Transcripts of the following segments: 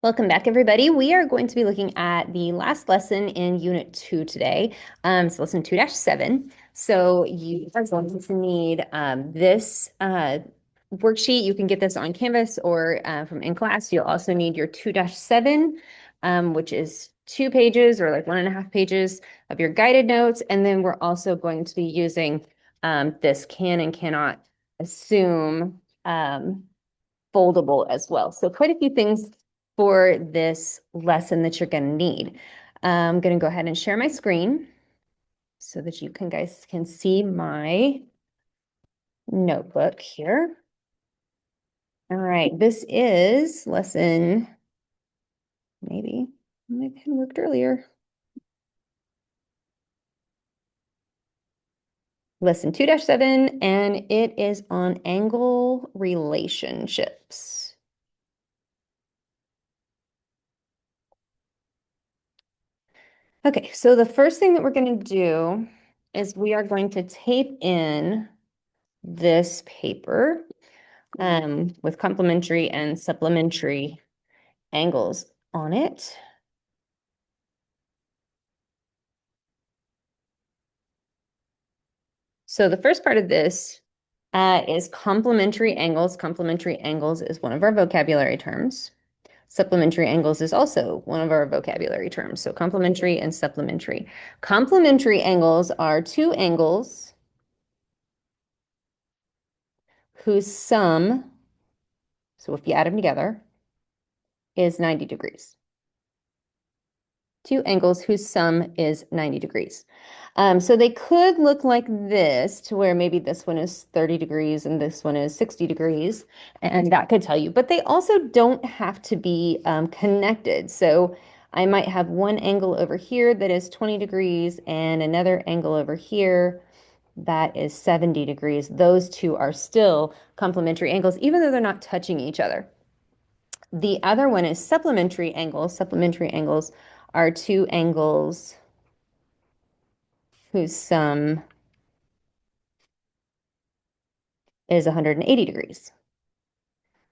Welcome back, everybody. We are going to be looking at the last lesson in Unit 2 today. So lesson 2-7. So you are going to need this worksheet. You can get this on Canvas or from in class. You'll also need your 2-7, which is 2 pages or like 1.5 pages of your guided notes. And then we're also going to be using this can and cannot assume foldable as well. So quite a few things for this lesson that you're going to need. I'm going to go ahead and share my screen so that you guys can see my notebook here. All right, this is lesson, maybe my pen worked earlier. Lesson 2-7, and it is on angle relationships. Okay, so the first thing that we're going to do is we are going to tape in this paper with complementary and supplementary angles on it. So the first part of this is complementary angles. Complementary angles is one of our vocabulary terms. Supplementary angles is also one of our vocabulary terms. So complementary and supplementary. Complementary angles are two angles whose sum, so if you add them together, is 90 degrees. Two angles whose sum is 90 degrees. So they could look like this, to where maybe this one is 30 degrees and this one is 60 degrees, and that could tell you. But they also don't have to be connected. So I might have one angle over here that is 20 degrees and another angle over here that is 70 degrees. Those two are still complementary angles, even though they're not touching each other. The other one is supplementary angles. Supplementary angles are two angles whose sum is 180 degrees.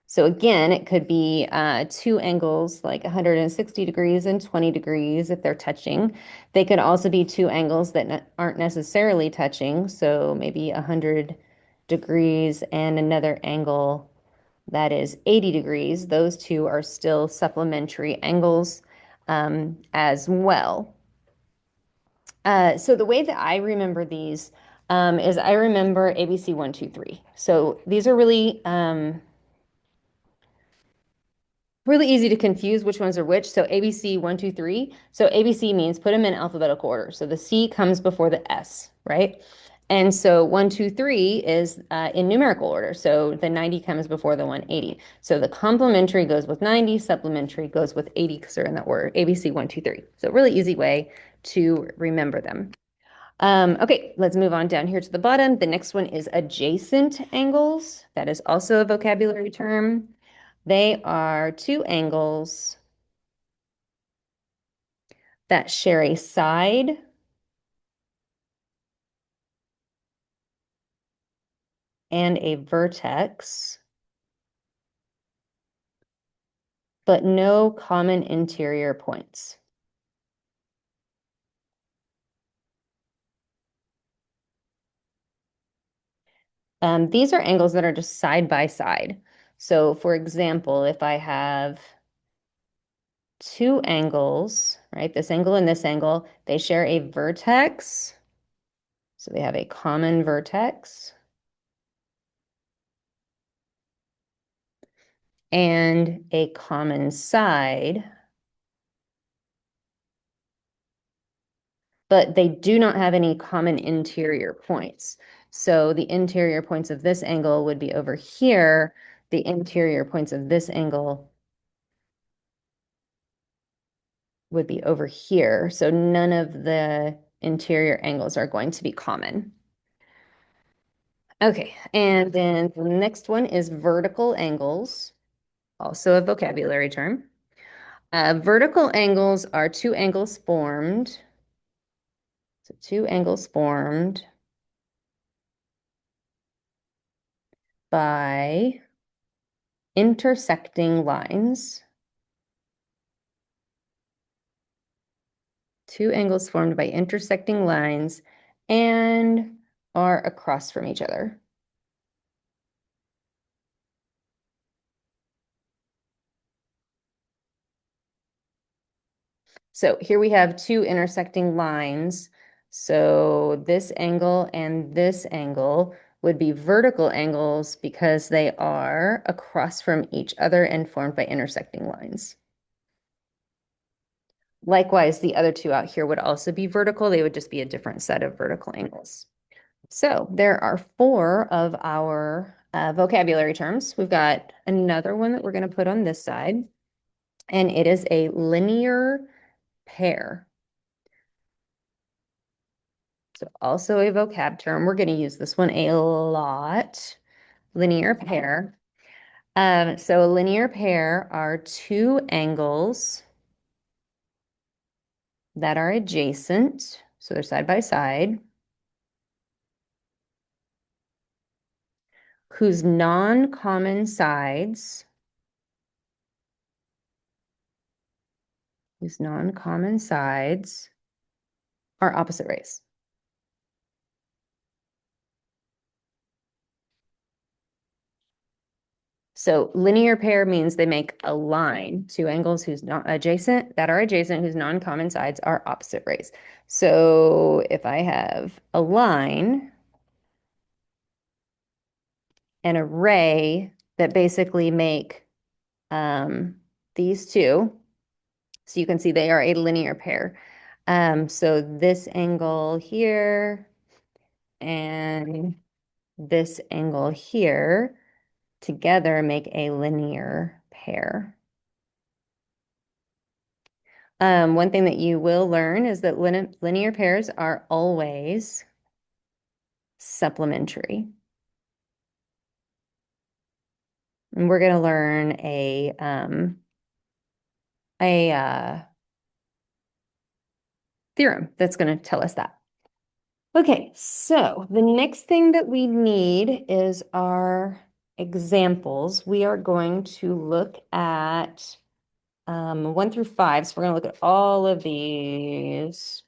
So again, it could be two angles like 160 degrees and 20 degrees if they're touching. They could also be two angles that aren't necessarily touching. So maybe 100 degrees and another angle that is 80 degrees. Those two are still supplementary angles as well. So the way that I remember these is I remember ABC 1, 2, 3. So these are really easy to confuse which ones are which. So ABC 1, 2, 3. So ABC means put them in alphabetical order. So the C comes before the S, right? And so 1, 2, 3 is in numerical order. So the 90 comes before the 180. So the complementary goes with 90, supplementary goes with 80 because they're in that order. ABC 1, 2, 3. So really easy way to remember them. Okay, let's move on down here to the bottom. The next one is adjacent angles. That is also a vocabulary term. They are two angles that share a side and a vertex, but no common interior points. These are angles that are just side by side. So for example, if I have two angles, right, this angle and this angle, they share a vertex. So they have a common vertex. And a common side, but they do not have any common interior points. So the interior points of this angle would be over here. The interior points of this angle would be over here. So none of the interior angles are going to be common. Okay, and then the next one is vertical angles, also a vocabulary term. Vertical angles are two angles formed. So two angles formed by intersecting lines. Two angles formed by intersecting lines and are across from each other. So here we have two intersecting lines. So this angle and this angle would be vertical angles because they are across from each other and formed by intersecting lines. Likewise, the other two out here would also be vertical. They would just be a different set of vertical angles. So there are four of our vocabulary terms. We've got another one that we're going to put on this side, and it is a linear pair. So also a vocab term. We're going to use this one a lot. Linear pair. So a linear pair are two angles that are adjacent. So they're side by side, whose non-common sides, are opposite rays. So linear pair means they make a line, two angles whose not adjacent, that are adjacent, whose non-common sides are opposite rays. So if I have a line and a ray that basically make these two, so you can see they are a linear pair. So this angle here and this angle here together make a linear pair. One thing that you will learn is that linear pairs are always supplementary. And we're going to learn a theorem that's going to tell us that. Okay, so the next thing that we need is our examples. We are going to look at 1 through 5. So we're going to look at all of these.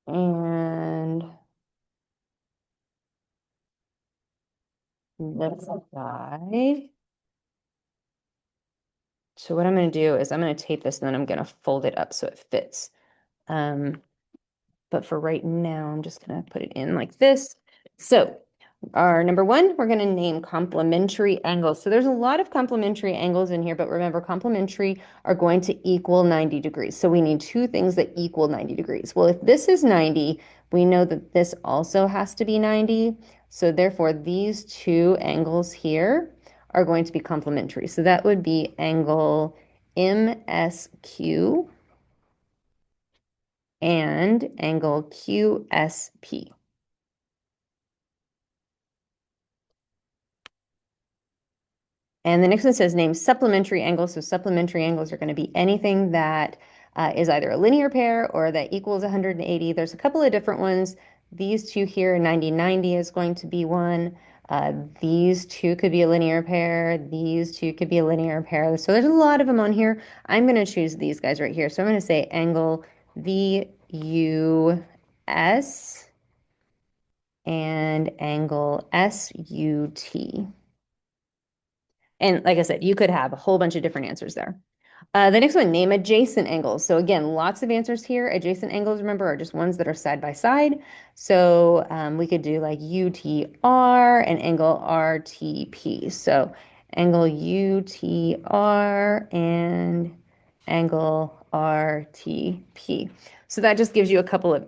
And this guy. So what I'm going to do is I'm going to tape this and then I'm going to fold it up so it fits. But for right now, I'm just going to put it in like this. So our number one, we're going to name complementary angles. So there's a lot of complementary angles in here, but remember complementary are going to equal 90 degrees. So we need two things that equal 90 degrees. Well, if this is 90, we know that this also has to be 90. So therefore, these two angles here are going to be complementary. So that would be angle MSQ and angle QSP. And the next one says name supplementary angles. So supplementary angles are going to be anything that is either a linear pair or that equals 180. There's a couple of different ones. These two here, 90-90 is going to be one. These two could be a linear pair. These two could be a linear pair. So there's a lot of them on here. I'm going to choose these guys right here. So I'm going to say angle VUS and angle SUT. And like I said, you could have a whole bunch of different answers there. The next one, name adjacent angles. So again, lots of answers here. Adjacent angles, remember, are just ones that are side by side. So we could do like UTR and angle RTP. So angle UTR and angle RTP. So that just gives you a couple of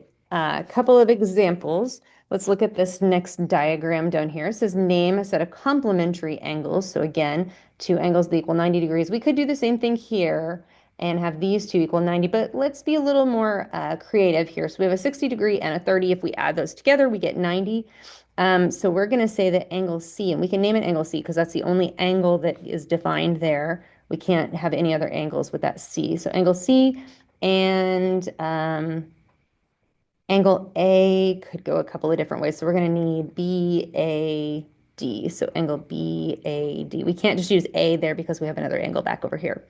examples. Let's look at this next diagram down here. It says name a set of complementary angles. So again, two angles that equal 90 degrees. We could do the same thing here and have these two equal 90, but let's be a little more creative here. So we have a 60 degree and a 30. If we add those together, we get 90. So we're going to say that angle C, and we can name it angle C because that's the only angle that is defined there. We can't have any other angles with that C. So angle C and angle A could go a couple of different ways. So we're going to need BAD. So angle BAD. We can't just use A there because we have another angle back over here.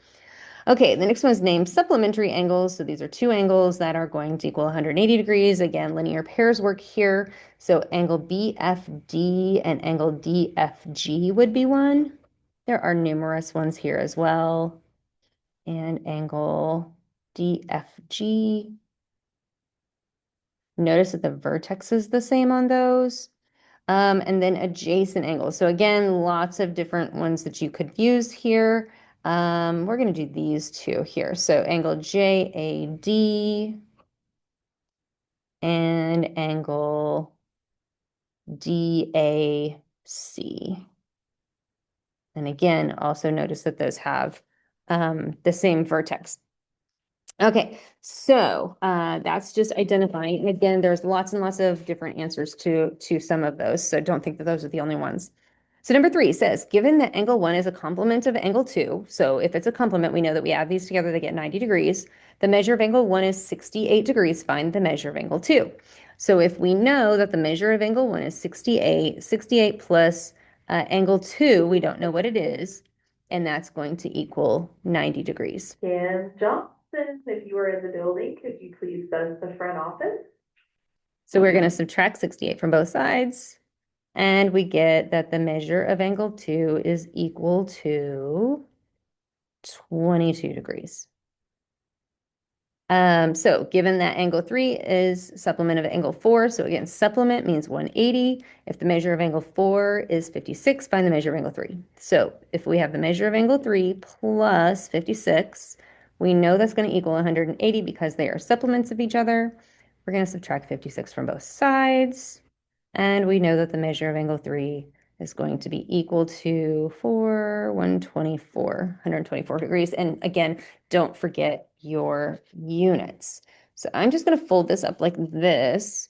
Okay, the next one is named supplementary angles. So these are two angles that are going to equal 180 degrees. Again, linear pairs work here. So angle BFD and angle DFG would be one. There are numerous ones here as well. And angle DFG. Notice that the vertex is the same on those. And then adjacent angles. So again, lots of different ones that you could use here. We're going to do these two here. So angle JAD and angle DAC. And again, also notice that those have the same vertex. Okay, so that's just identifying. Again, there's lots and lots of different answers to some of those, so don't think that those are the only ones. So number 3 says, given that angle 1 is a complement of angle 2, so if it's a complement, we know that we add these together to get 90 degrees. The measure of angle 1 is 68 degrees. Find the measure of angle 2. So if we know that the measure of angle 1 is 68, 68 plus angle 2, we don't know what it is, and that's going to equal 90 degrees. Dan Johnson, if you are in the building, could you please go to the front office? So we're going to subtract 68 from both sides, and we get that the measure of angle 2 is equal to 22 degrees. So given that angle 3 is supplement of angle 4, so again, supplement means 180. If the measure of angle 4 is 56, find the measure of angle 3. So if we have the measure of angle 3 plus 56, we know that's going to equal 180 because they are supplements of each other. We're going to subtract 56 from both sides. And we know that the measure of angle 3 is going to be equal to 124 degrees. And again, don't forget your units. So I'm just going to fold this up like this.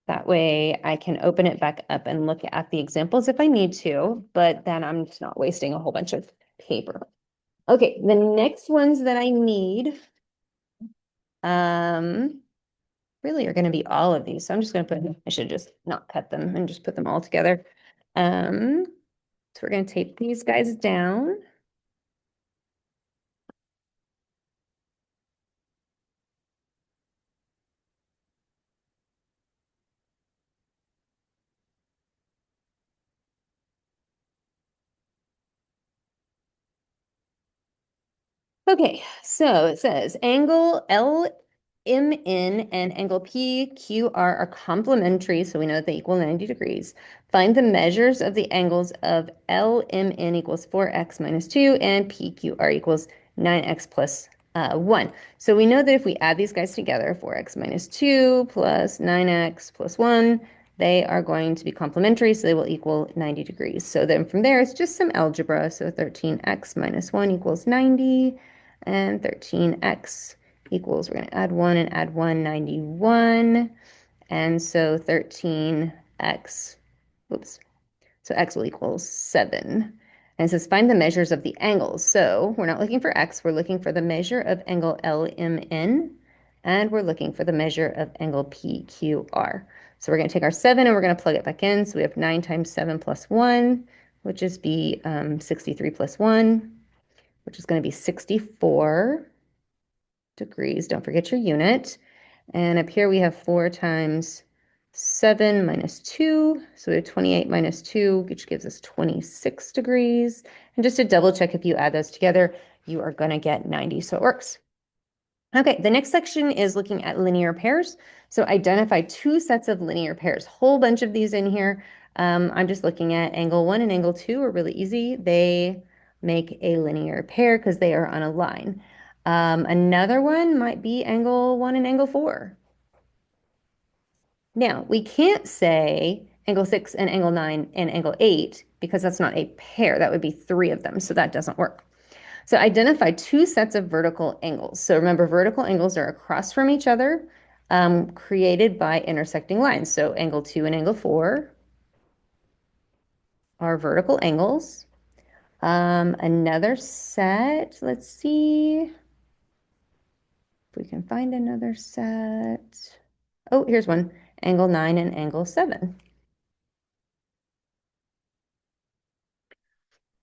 That way I can open it back up and look at the examples if I need to, but then I'm just not wasting a whole bunch of paper. Okay, the next ones that I need really are going to be all of these. So I'm just going to put, I should just not cut them and just put them all together. So we're going to tape these guys down. Okay, so it says angle LMN and angle PQR are complementary, so we know that they equal 90 degrees. Find the measures of the angles of LMN equals 4x minus 2 and PQR equals 9x plus 1. So we know that if we add these guys together, 4x minus 2 plus 9x plus 1, they are going to be complementary, so they will equal 90 degrees. So then from there, it's just some algebra. So 13x minus 1 equals 90. And 13x equals, we're going to add 1 and add 1, 91. And so 13x, oops, so x will equal 7. And it says find the measures of the angles. So we're not looking for x, we're looking for the measure of angle LMN, and we're looking for the measure of angle PQR. So we're going to take our 7 and we're going to plug it back in. So we have 9 times 7 plus 1, which is be 63 plus 1, which is going to be 64 degrees. Don't forget your unit. And up here we have 4 times 7 minus 2. So we have 28 minus 2, which gives us 26 degrees. And just to double check, if you add those together, you are going to get 90. So it works. Okay, the next section is looking at linear pairs. So identify 2 sets of linear pairs. Whole bunch of these in here. I'm just looking at angle 1 and angle 2 are really easy. They make a linear pair because they are on a line. Another one might be angle 1 and angle 4. Now, we can't say angle 6 and angle 9 and angle 8 because that's not a pair. That would be 3 of them, so that doesn't work. So identify 2 sets of vertical angles. So remember, vertical angles are across from each other, created by intersecting lines. So angle 2 and angle 4 are vertical angles. Another set, let's see if we can find another set. Oh, here's one, angle 9 and angle 7.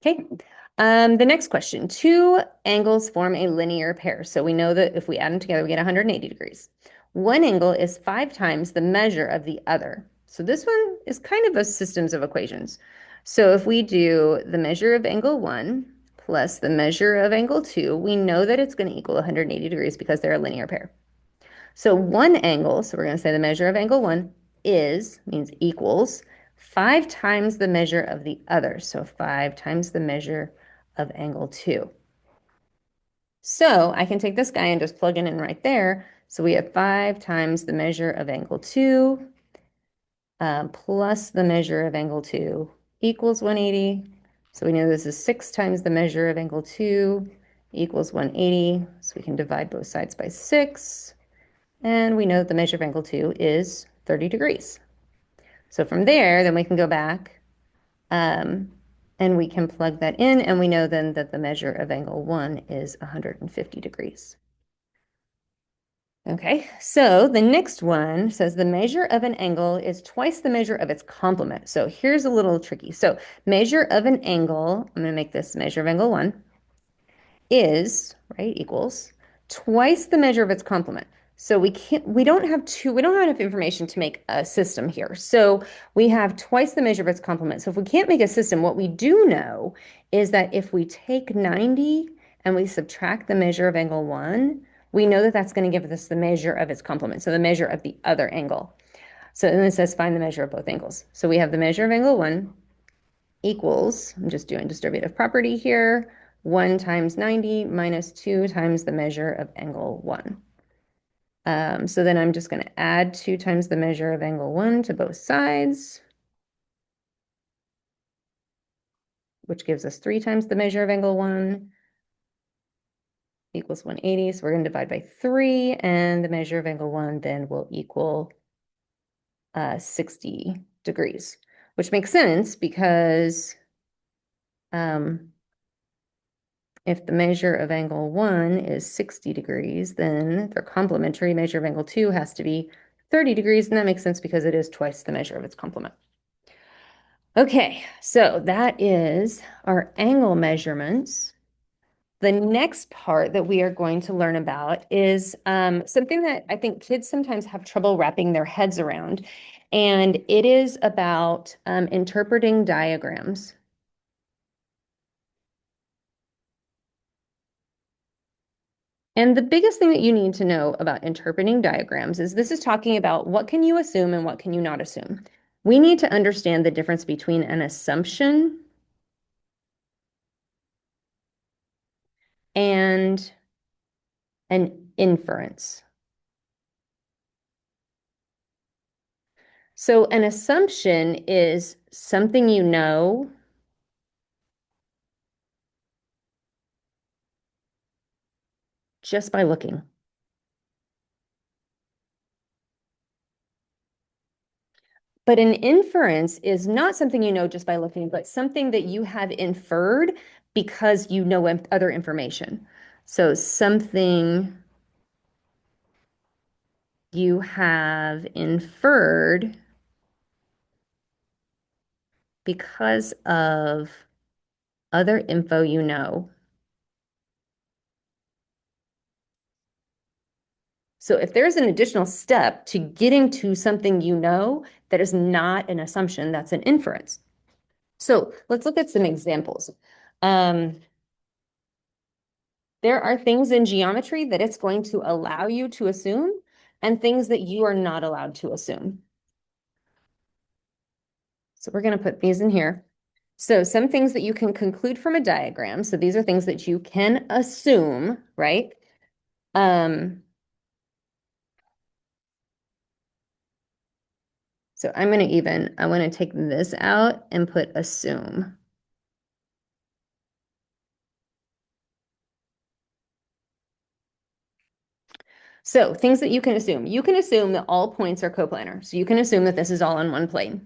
Okay, The next question, two angles form a linear pair. So we know that if we add them together, we get 180 degrees. One angle is 5 times the measure of the other. So this one is kind of a systems of equations. So if we do the measure of angle 1 plus the measure of angle 2, we know that it's going to equal 180 degrees because they're a linear pair. So one angle, so we're going to say the measure of angle 1 means equals 5 times the measure of the other. So 5 times the measure of angle 2. So I can take this guy and just plug it in right there. So we have 5 times the measure of angle 2 plus the measure of angle 2 equals 180. So we know this is 6 times the measure of angle 2 equals 180. So we can divide both sides by 6. And we know that the measure of angle 2 is 30 degrees. So from there, then we can go back and we can plug that in, and we know then that the measure of angle 1 is 150 degrees. Okay, so the next one says the measure of an angle is twice the measure of its complement. So here's a little tricky. So measure of an angle, I'm going to make this measure of angle 1, is, right, equals twice the measure of its complement. So we don't have enough information to make a system here. So we have twice the measure of its complement. So if we can't make a system, what we do know is that if we take 90 and we subtract the measure of angle 1, we know that that's going to give us the measure of its complement. So the measure of the other angle. So then it says find the measure of both angles. So we have the measure of angle 1 equals, I'm just doing distributive property here, 1 times 90 minus 2 times the measure of angle 1. So then I'm just going to add 2 times the measure of angle 1 to both sides, which gives us 3 times the measure of angle 1 equals 180. So we're going to divide by 3, and the measure of angle 1 then will equal 60 degrees, which makes sense because if the measure of angle 1 is 60 degrees, then their complementary measure of angle 2 has to be 30 degrees, and that makes sense because it is twice the measure of its complement. Okay, so that is our angle measurements. The next part that we are going to learn about is something that I think kids sometimes have trouble wrapping their heads around, and it is about interpreting diagrams. And the biggest thing that you need to know about interpreting diagrams is this is talking about what can you assume and what can you not assume. We need to understand the difference between an assumption and an inference. So an assumption is something you know just by looking. But an inference is not something you know just by looking, but something that you have inferred because you know other information. So something you have inferred because of other info you know. So if there's an additional step to getting to something you know that is not an assumption, that's an inference. So let's look at some examples. There are things in geometry that it's going to allow you to assume and things that you are not allowed to assume. So we're going to put these in here. So some things that you can conclude from a diagram. So these are things that you can assume, right? So I want to take this out and put assume. So things that you can assume. You can assume that all points are coplanar. So you can assume that this is all on one plane.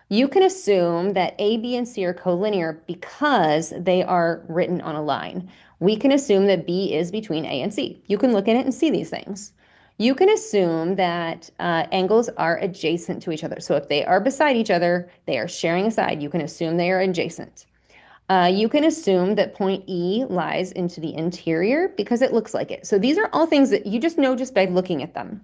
You can assume that A, B, and C are collinear because they are written on a line. We can assume that B is between A and C. You can look at it and see these things. You can assume that angles are adjacent to each other. So if they are beside each other, they are sharing a side. You can assume they are adjacent. You can assume that point E lies into the interior because it looks like it. So these are all things that you just know just by looking at them.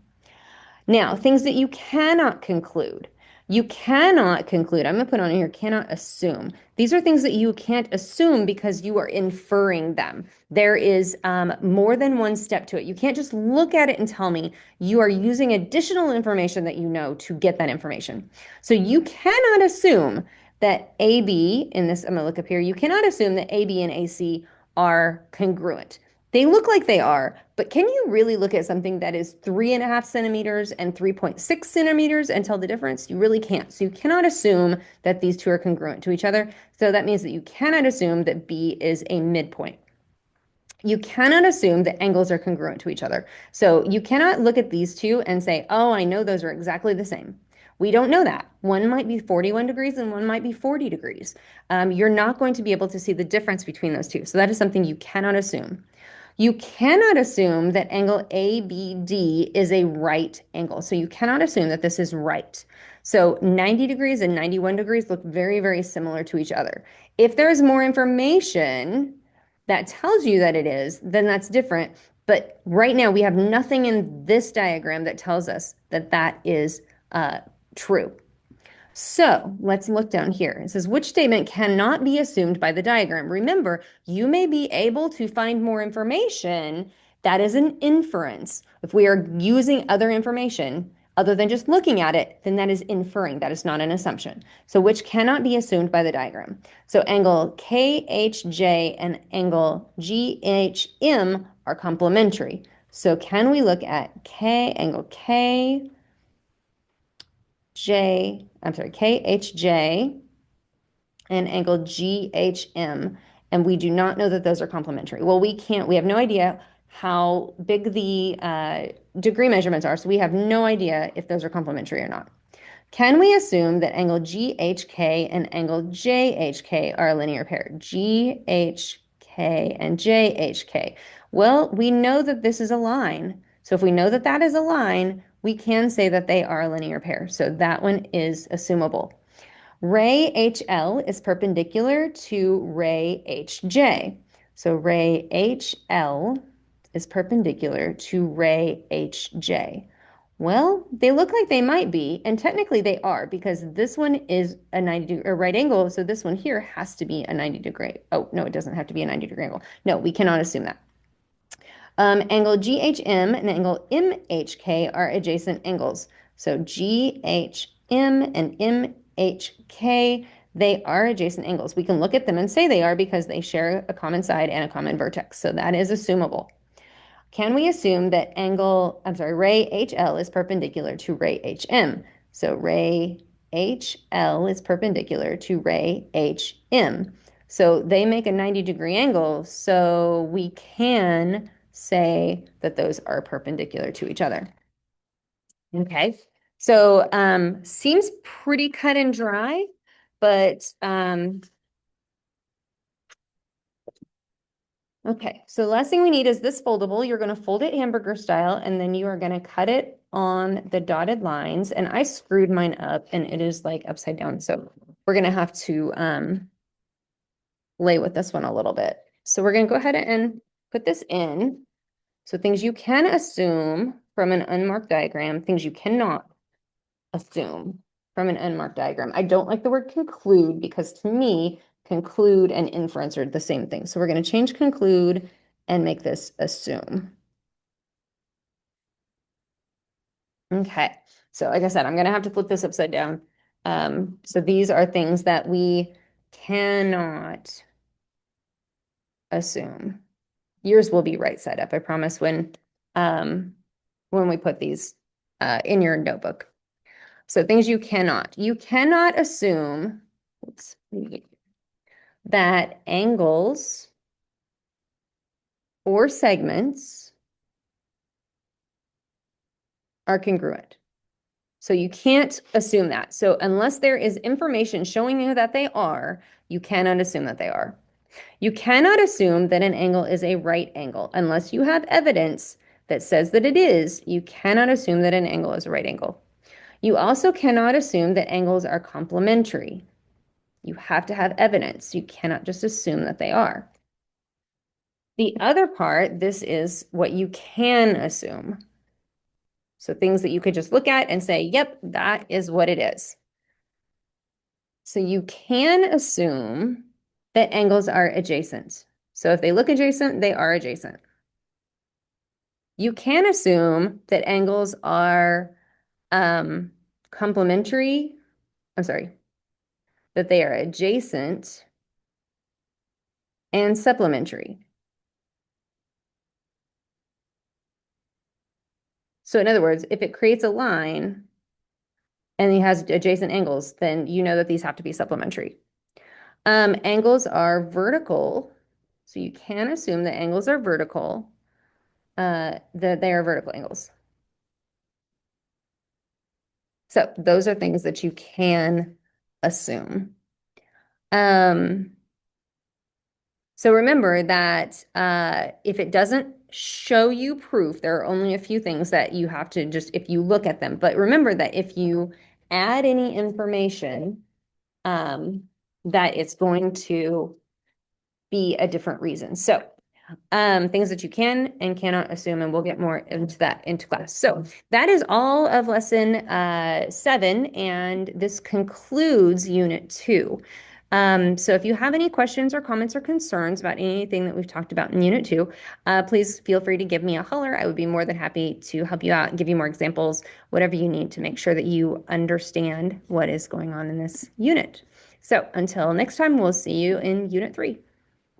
Now, things that you cannot conclude. You cannot conclude. I'm going to put on here, cannot assume. These are things that you can't assume because you are inferring them. There is more than one step to it. You can't just look at it and tell me. You are using additional information that you know to get that information. So you cannot assume that AB in this, I'm going to look up here, you cannot assume that AB and AC are congruent. They look like they are, but can you really look at something that is 3.5 centimeters and 3.6 centimeters and tell the difference? You really can't. So you cannot assume that these two are congruent to each other. So that means that you cannot assume that B is a midpoint. You cannot assume that angles are congruent to each other. So you cannot look at these two and say, oh, I know those are exactly the same. We don't know that. One might be 41 degrees and one might be 40 degrees. You're not going to be able to see the difference between those two. So that is something you cannot assume. You cannot assume that angle ABD is a right angle. So you cannot assume that this is right. So 90 degrees and 91 degrees look very, very similar to each other. If there's more information that tells you that it is, then that's different. But right now, we have nothing in this diagram that tells us that that is true. So let's look down here. It says, which statement cannot be assumed by the diagram? Remember, you may be able to find more information. That is an inference. If we are using other information other than just looking at it, then that is inferring. That is not an assumption. So which cannot be assumed by the diagram. So angle KHJ and angle GHM are complementary. So can we look at angle KHJ, and angle GHM, and we do not know that those are complementary. Well, we have no idea how big the degree measurements are, so we have no idea if those are complementary or not. Can we assume that angle GHK and angle JHK are a linear pair? GHK and JHK. Well, we know that this is a line. So if we know that that is a line, we can say that they are a linear pair. So that one is assumable. Ray HL is perpendicular to ray HJ. So ray HL is perpendicular to ray HJ. Well, they look like they might be, and technically they are because this one is a 90-degree right angle, so this one here has to be a 90-degree. Oh, no, it doesn't have to be a 90-degree angle. No, we cannot assume that. Angle GHM and angle MHK are adjacent angles. So GHM and MHK, they are adjacent angles. We can look at them and say they are because they share a common side and a common vertex. So that is assumable. Can we assume that ray HL is perpendicular to ray HM? So ray HL is perpendicular to ray HM. So they make a 90-degree angle, so we can say that those are perpendicular to each other. Okay, so seems pretty cut and dry, but okay, so the last thing we need is this foldable. You're going to fold it hamburger style, and then you are going to cut it on the dotted lines. And I screwed mine up, and it is like upside down. So we're going to have to lay with this one a little bit. So we're going to go ahead and put this in. So things you can assume from an unmarked diagram, things you cannot assume from an unmarked diagram. I don't like the word conclude because to me, conclude and inference are the same thing. So we're going to change conclude and make this assume. Okay. So like I said, I'm going to have to flip this upside down. So these are things that we cannot assume. Yours will be right side up, I promise, when we put these in your notebook. So things you cannot. You cannot assume that angles or segments are congruent. So you can't assume that. So unless there is information showing you that they are, you cannot assume that they are. You cannot assume that an angle is a right angle. Unless you have evidence that says that it is, you cannot assume that an angle is a right angle. You also cannot assume that angles are complementary. You have to have evidence. You cannot just assume that they are. The other part, this is what you can assume. So things that you could just look at and say, yep, that is what it is. So you can assume that angles are adjacent. So if they look adjacent, they are adjacent. You can assume that angles are complementary. I'm sorry, that they are adjacent and supplementary. So in other words, if it creates a line and it has adjacent angles, then you know that these have to be supplementary. Angles are vertical. So you can assume that angles are vertical, that they are vertical angles. So those are things that you can assume. So remember that if it doesn't show you proof, there are only a few things that you have to just, if you look at them. But remember that if you add any information, that it's going to be a different reason. So things that you can and cannot assume, and we'll get more into that into class. So that is all of lesson 7, and this concludes unit 2. So if you have any questions or comments or concerns about anything that we've talked about in unit 2, please feel free to give me a holler. I would be more than happy to help you out and give you more examples, whatever you need to make sure that you understand what is going on in this unit. So until next time, we'll see you in unit 3.